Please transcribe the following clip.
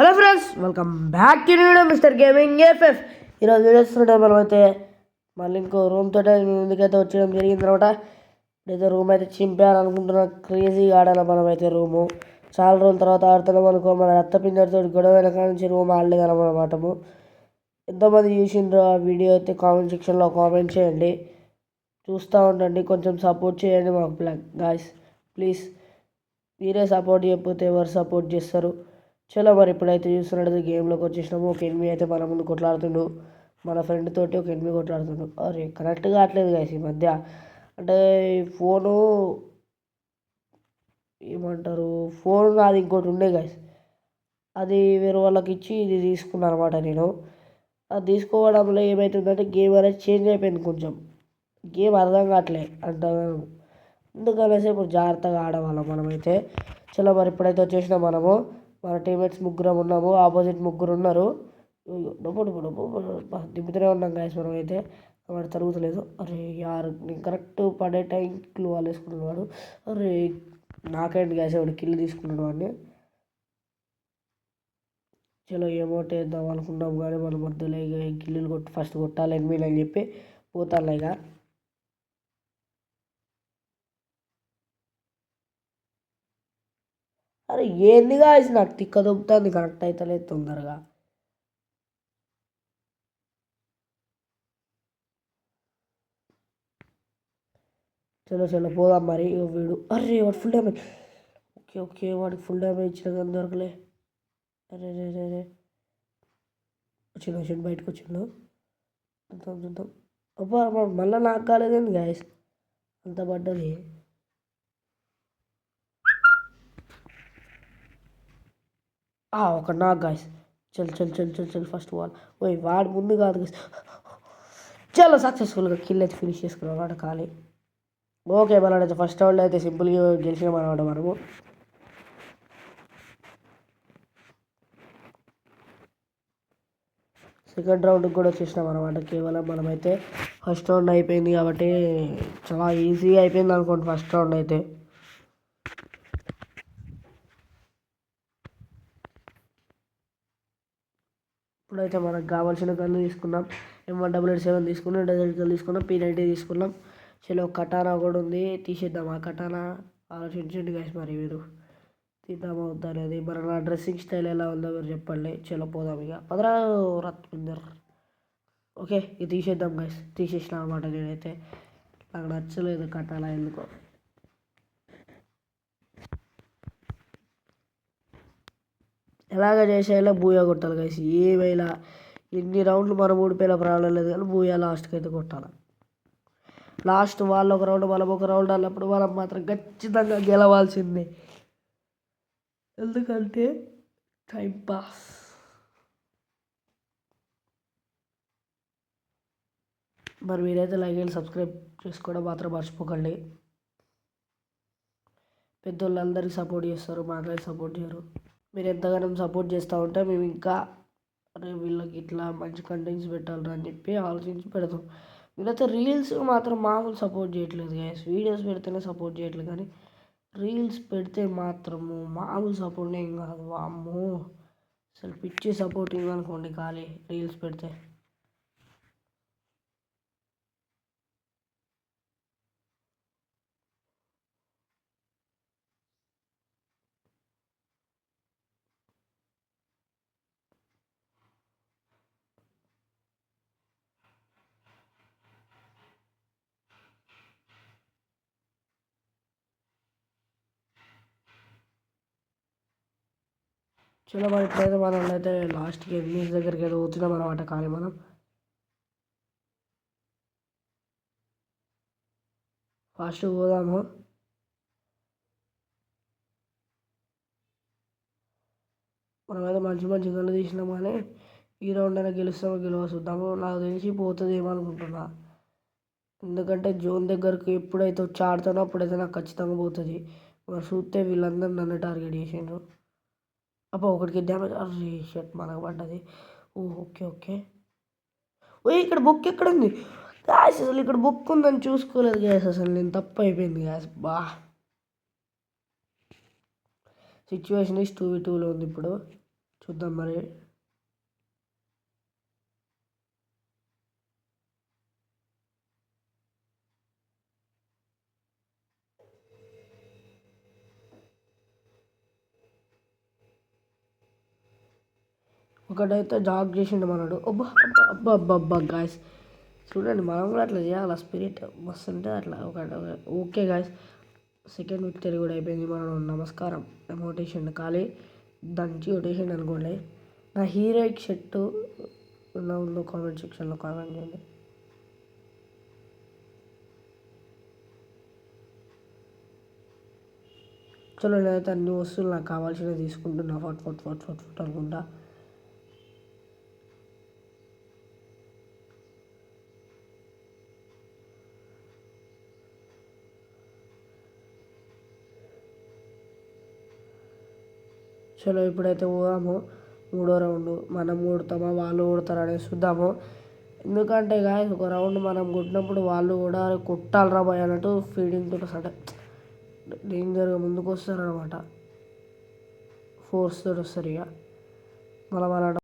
Hello friends, welcome back to video mister gaming FF. ఈరోజు video చూస్తుంటే మనమైతే మళ్ళీ ఇంకో రూమ్ తోటే ముందుకైతే వచ్చేయడం జరిగింది అనమాట. ఇప్పుడైతే రూమ్ అయితే చింపేయాలనుకుంటున్నా. క్రేజీగా ఆడాలి మనమైతే రూము. చాలా రోజుల తర్వాత ఆడుతున్నాం అనుకో. మన రత్తపింజడితో గొడవ వెనక నుంచి రూమ్ ఆడలేదన్నమాట. ఎంతోమంది చూసిండ్రు ఆ వీడియో అయితే కామెంట్ సెక్షన్లో కామెంట్ చేయండి. చూస్తూ ఉండండి, కొంచెం సపోర్ట్ చేయండి మాకు గాయ్స్ ప్లీజ్. మీరే సపోర్ట్ చేయకపోతే ఎవరు సపోర్ట్ చేస్తారు? చలో మరి ఇప్పుడైతే చూస్తున్నట్టు గేమ్లోకి వచ్చేసినాము. ఒక ఎనిమిది అయితే మన ముందు కొట్లాడుతుండు. మన ఫ్రెండ్ తోటి ఒక ఎనిమిది కొట్లాడుతుండు. అరే కరెక్ట్ కావట్లేదు గాయస్ ఈ మధ్య. అంటే ఫోను ఏమంటారు, ఫోన్ నాది ఇంకోటి ఉండే గాయస్. అది వేరే వాళ్ళకి ఇచ్చి ఇది తీసుకున్నాను అనమాట నేను. అది తీసుకోవడంలో ఏమవుతుందంటే గేమ్ అనేది చేంజ్ అయిపోయింది. కొంచెం గేమ్ అర్థం కావట్లే అంటారు. అందుకనేసి ఇప్పుడు జాగ్రత్తగా ఆడవాళ్ళం మనమైతే. చలో మరి ఇప్పుడైతే వచ్చేసినాం మనము. మన టీమేట్స్ ముగ్గురం ఉన్నాము, ఆపోజిట్ ముగ్గురు ఉన్నారు. దింపుతూనే ఉన్నాం గాయస్ మనమైతే. వాడు తరుగుతలేదు. అరే యార్, నేను కరెక్ట్ పడే టైంకి వాళ్ళు వేసుకున్నాడు వాడు. అరే నాకేంటి గాయస్, వాడు కిల్ తీసుకున్నాడు వాడిని. చలో ఏమోటి వేద్దాం అనుకున్నాం కానీ మన మధ్యలో ఇక కిల్లులు ఫస్ట్ కొట్టాలి ఎనిమిది అని చెప్పి పోతాను ఇక. అరే ఏంది గాయస్, నాకు తిక్క దొబ్బుతుంది, కనెక్ట్ అవుతలేదు తొందరగా. చలో చలో పోదాం మరి. వీడు అరే వాడు ఫుల్ డ్యామేజ్. ఓకే ఓకే, వాడికి ఫుల్ డ్యామేజ్ ఇచ్చిన కానీ దొరకలే. అరే రే రే రే వచ్చిండు బయటకు వచ్చిండు. చూద్దాం చూద్దాం. అబ్బా మళ్ళీ నాకు కాలేదండి గాయస్, అంత పడ్డది. ఒక నాకు గాయస్. చల్ చల్ చల్ చల్ చల్ ఫస్ట్ వాల్. ఓయ్ వాడు ముందు కాదు గాయస్. చాలా సక్సెస్ఫుల్గా కిల్ అయితే ఫినిష్ చేసుకున్నాం వాడు ఖాళీ. ఓకే మనైతే ఫస్ట్ రౌండ్ అయితే సింపుల్గా గెలిచినాం అనమాట మనము. సెకండ్ రౌండ్కి కూడా వచ్చేసినాం అనమాట. కేవలం మనమైతే ఫస్ట్ రౌండ్ అయిపోయింది కాబట్టి చాలా ఈజీగా అయిపోయింది అనుకోండి ఫస్ట్ రౌండ్ అయితే. ఇప్పుడైతే మనకు కావాల్సిన గన్ను తీసుకున్నాం. M177 తీసుకున్నాం, డెజర్ట్ గన్ తీసుకున్నాం, P90 తీసుకున్నాం. చలో కటానా కూడా ఉంది, తీసేద్దాం ఆ కటానా. ఆలోచించండి గాయస్ మరి మీరు, తీద్దామా వద్దా అనేది. మరి నా డ్రెస్సింగ్ స్టైల్ ఎలా ఉందో మీరు చెప్పండి. చలో పోదాం ఇక. పదరా రత్పిందర్. ఓకే ఇది తీసేద్దాం గాయస్. తీసేసిన అనమాట నేనైతే. నాకు నచ్చలేదు కటానా ఎందుకో. ఎలాగ చేసేలా బూయా కొట్టాలి గాయస్. ఏమైనా ఎన్ని రౌండ్లు మనం ఓడిపోయినా ప్రాబ్లం లేదు కానీ బూయా లాస్ట్కి అయితే కొట్టాలి. లాస్ట్ వాళ్ళు ఒక రౌండ్ మనం ఒక రౌండ్ అన్నప్పుడు మనం మాత్రం ఖచ్చితంగా గెలవాల్సిందే. ఎందుకంటే టైం పాస్. మరి మీరైతే లైక్ అండ్ సబ్స్క్రైబ్ చేసుకోవడం మాత్రం మర్చిపోకండి. పెద్దోళ్ళందరికీ సపోర్ట్ చేస్తారు, మాకైతే సపోర్ట్ చేయరు. మీరు ఎంతగానో సపోర్ట్ చేస్తూ ఉంటే మేము ఇంకా అరే వీళ్ళకి ఇట్లా మంచి కంటెంట్స్ పెట్టాలి అని చెప్పి ఆలోచించి పెడతాం. వీళ్ళైతే రీల్స్ మాత్రం మామూలు సపోర్ట్ చేయట్లేదు గాయస్. వీడియోస్ పెడితేనే సపోర్ట్ చేయట్లేదు కానీ రీల్స్ పెడితే మాత్రము మామూలు సపోర్ట్ ఏం కాదు. అమ్మో అసలు పిచ్చి సపోర్టింగ్ అనుకోండి ఖాళీ రీల్స్ పెడితే. చలో మరి ఇప్పుడైతే మనం అయితే లాస్ట్కి ఎనిమిస్ దగ్గరికి అయితే పోతున్నాం అనమాట. కానీ మనం ఫాస్ట్ పోదాము. మనమైతే మంచి మంచి గన్ను తీసినాం కానీ ఈ రౌండ్ అయినా గెలుస్తామో చూద్దాము. నాకు తెలిసి పోతుంది ఏమనుకుంటున్నా. ఎందుకంటే జోన్ దగ్గరకు ఎప్పుడైతే వచ్చి ఆడుతానో అప్పుడైతే నాకు ఖచ్చితంగా పోతుంది. మరి చూస్తే వీళ్ళందరూ నన్ను టార్గెట్ చేసిండ్రు. అబ్బా ఒకటికి డ్యామేజ్. అరే షర్ట్ మనకు పడ్డది. Okay okay. ఇక్కడ బుక్ ఎక్కడ ఉంది గ్యాస్? అసలు ఇక్కడ బుక్ ఉందని చూసుకోలేదు గ్యాస్. అసలు నేను తప్పు అయిపోయింది గ్యాస్. సిచ్యువేషన్ ఈస్ 2v2లో ఉంది ఇప్పుడు. చూద్దాం మరి. ఒకటైతే జాగ్ చేసిండు మనడు. అబ్బా అబ్బా అబ్బా అబ్బా గాయస్ చూడండి, మనం కూడా అట్లా చేయాలి. స్పిరిట్ మస్తు ఉంటుంది అట్లా. ఓకే గాయస్, సెకండ్ విక్టరీ కూడా అయిపోయింది. మనం నమస్కారం మోటేషన్ ఖాళీ దంచి కొట్టేసిండు అనుకోండి. నా హీరోయిక్ షర్ట్ ఉందో కామెంట్ సెక్షన్లో కామెంట్ చేయండి. చలో నేనైతే అన్ని వస్తువులు నాకు కావాల్సినవి తీసుకుంటున్నా. ఫట్ అనుకుంటా. చలో ఇప్పుడైతే పోదాము మూడో రౌండ్. మనం కొడతామా వాళ్ళు కొడతారా అనేది చూద్దాము. ఎందుకంటే గాయస్ ఒక రౌండ్ మనం కొట్టినప్పుడు వాళ్ళు కూడా కొట్టాలరా భయ అన్నట్టు ఫీడింగ్ తోటి అంటే డేంజర్గా ముందుకు వస్తారనమాట. ఫోర్స్ తోటి వస్తారు ఇక మనం అలా